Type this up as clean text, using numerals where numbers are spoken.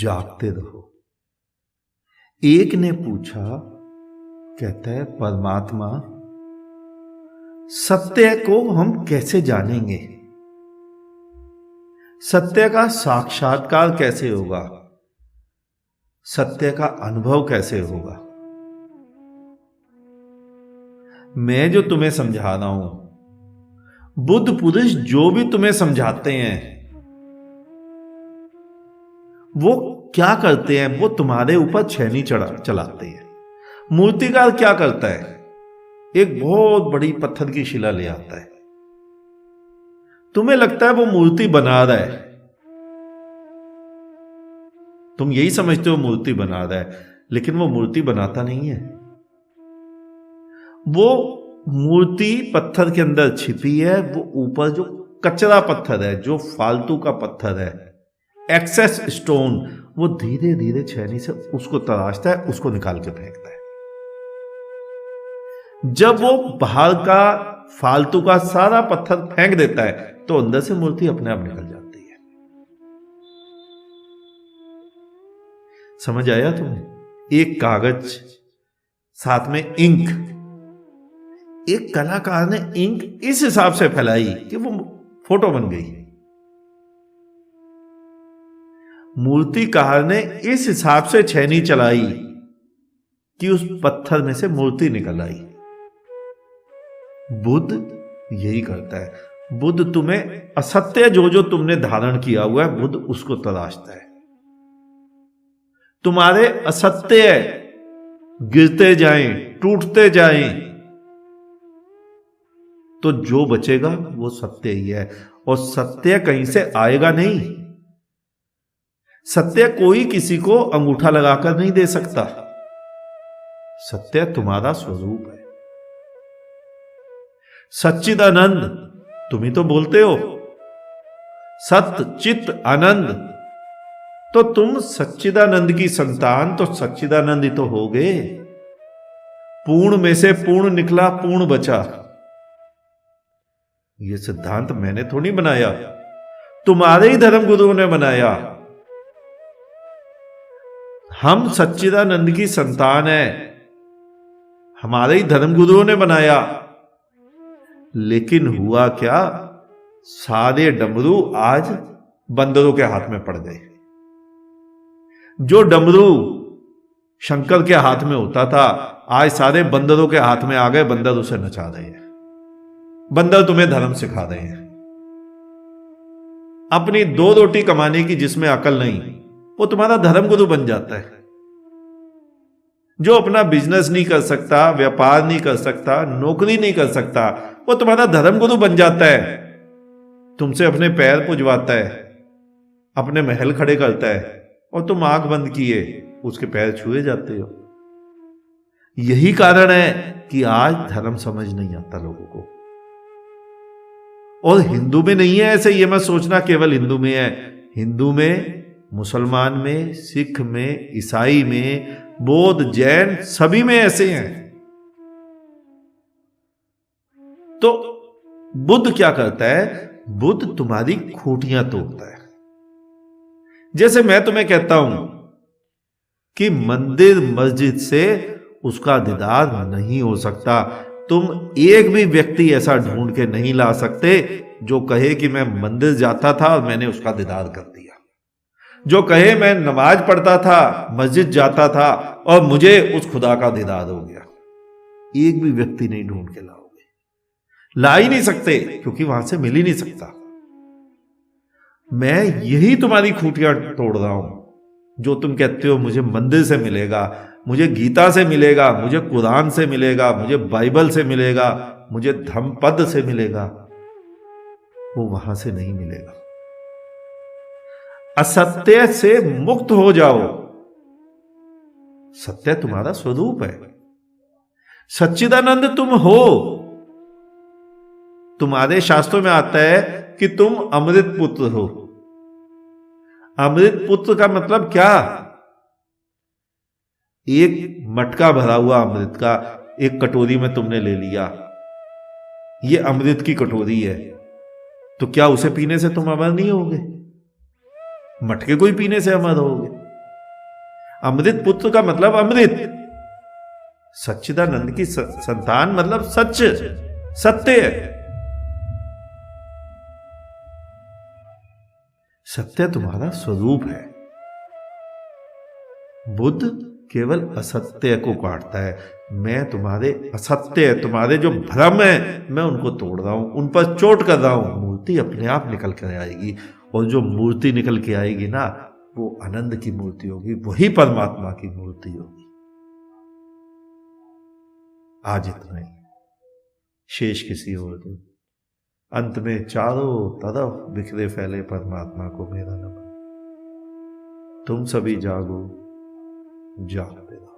जागते रहो। एक ने पूछा, कहता है परमात्मा सत्य को हम कैसे जानेंगे, सत्य का साक्षात्कार कैसे होगा, सत्य का अनुभव कैसे होगा। मैं जो तुम्हें समझा रहा हूं, बुद्ध पुरुष जो भी तुम्हें समझाते हैं, वो क्या करते हैं, वो तुम्हारे ऊपर छेनी चलाते हैं। मूर्तिकार क्या करता है, एक बहुत बड़ी पत्थर की शिला ले आता है, तुम्हें लगता है वो मूर्ति बना रहा है, तुम यही समझते हो मूर्ति बना रहा है, लेकिन वो मूर्ति बनाता नहीं है। वो मूर्ति पत्थर के अंदर छिपी है, वो ऊपर जो कचरा पत्थर है, जो फालतू का पत्थर है, एक्सेस स्टोन, वो धीरे धीरे छेनी से उसको तराशता है, उसको निकाल के फेंकता है। जब वो बाहर का फालतू का सारा पत्थर फेंक देता है तो अंदर से मूर्ति अपने आप निकल जाती है। समझ आया तुम्हें? एक कागज, साथ में इंक, एक कलाकार ने इंक इस हिसाब से फैलाई कि वो फोटो बन गई। मूर्तिकार ने इस हिसाब से छेनी चलाई कि उस पत्थर में से मूर्ति निकल आई। बुद्ध यही करता है। बुद्ध तुम्हें असत्य जो तुमने धारण किया हुआ है, बुद्ध उसको तलाशता है। तुम्हारे असत्य गिरते जाएं, टूटते जाएं, तो जो बचेगा वो सत्य ही है, और सत्य कहीं से आएगा नहीं। सत्य कोई किसी को अंगूठा लगाकर नहीं दे सकता। सत्य तुम्हारा स्वरूप है। सच्चिदानंद तुम ही तो बोलते हो, सत्य चित आनंद, तो तुम सच्चिदानंद की संतान, तो सच्चिदानंद ही तो होगे। पूर्ण में से पूर्ण निकला, पूर्ण बचा। यह सिद्धांत मैंने थोड़ी बनाया, तुम्हारे ही धर्म गुरुओं ने बनाया। हम सच्चिदानंद की संतान है, हमारे ही धर्म गुरुओं ने बनाया। लेकिन हुआ क्या, सारे डमरू आज बंदरों के हाथ में पड़ गए। जो डमरू शंकर के हाथ में होता था, आज सारे बंदरों के हाथ में आ गए। बंदर उसे नचा रहे हैं, बंदर तुम्हें धर्म सिखा रहे हैं। अपनी दो रोटी कमाने की जिसमें अकल नहीं, वो तुम्हारा धर्म गुरु बन जाता है। जो अपना बिजनेस नहीं कर सकता, व्यापार नहीं कर सकता, नौकरी नहीं कर सकता, वो तुम्हारा धर्म गुरु बन जाता है। तुमसे अपने पैर पुजवाता है, अपने महल खड़े करता है, और तुम आंख बंद किए उसके पैर छुए जाते हो। यही कारण है कि आज धर्म समझ नहीं आता लोगों को। और हिंदू में नहीं है ऐसे, ये मत सोचना केवल हिंदू में है। हिंदू में, मुसलमान में, सिख में, ईसाई में, बौद्ध, जैन, सभी में ऐसे हैं। तो बुद्ध क्या करता है, बुद्ध तुम्हारी खूंटियां तोड़ता है। जैसे मैं तुम्हें कहता हूं कि मंदिर मस्जिद से उसका दीदार नहीं हो सकता। तुम एक भी व्यक्ति ऐसा ढूंढ के नहीं ला सकते जो कहे कि मैं मंदिर जाता था और मैंने उसका दीदार कर दिया, जो कहे मैं नमाज पढ़ता था, मस्जिद जाता था और मुझे उस खुदा का दीदार हो गया। एक भी व्यक्ति नहीं ढूंढ के लाओगे, ला ही नहीं सकते, क्योंकि वहां से मिल ही नहीं सकता। मैं यही तुम्हारी खूंटियां तोड़ रहा हूं। जो तुम कहते हो मुझे मंदिर से मिलेगा, मुझे गीता से मिलेगा, मुझे कुरान से मिलेगा, मुझे बाइबल से मिलेगा, मुझे धम्मपद से मिलेगा, वो वहां से नहीं मिलेगा। असत्य से मुक्त हो जाओ। सत्य तुम्हारा स्वरूप है। सच्चिदानंद तुम हो। तुम्हारे शास्त्रों में आता है कि तुम अमृत पुत्र हो। अमृत पुत्र का मतलब क्या? एक मटका भरा हुआ अमृत का एक कटोरी में तुमने ले लिया, ये अमृत की कटोरी है, तो क्या उसे पीने से तुम अमर नहीं होगे? मटके को ही पीने से अमर होगे। अमृत पुत्र का मतलब अमृत, सच्चिदानंद की संतान मतलब सच, सत्य। सत्य तुम्हारा स्वरूप है। बुद्ध केवल असत्य को काटता है। मैं तुम्हारे असत्य, तुम्हारे जो भ्रम है, मैं उनको तोड़ रहा हूं, उन पर चोट कर रहा हूं। मूर्ति अपने आप निकल कर आएगी, और जो मूर्ति निकल के आएगी ना, वो आनंद की मूर्ति होगी, वही परमात्मा की मूर्ति होगी। आज इतना ही, शेष किसी और दिन। अंत में चारों तरफ बिखरे फैले परमात्मा को मेरा नमन। तुम सभी जागो, जागते रहो।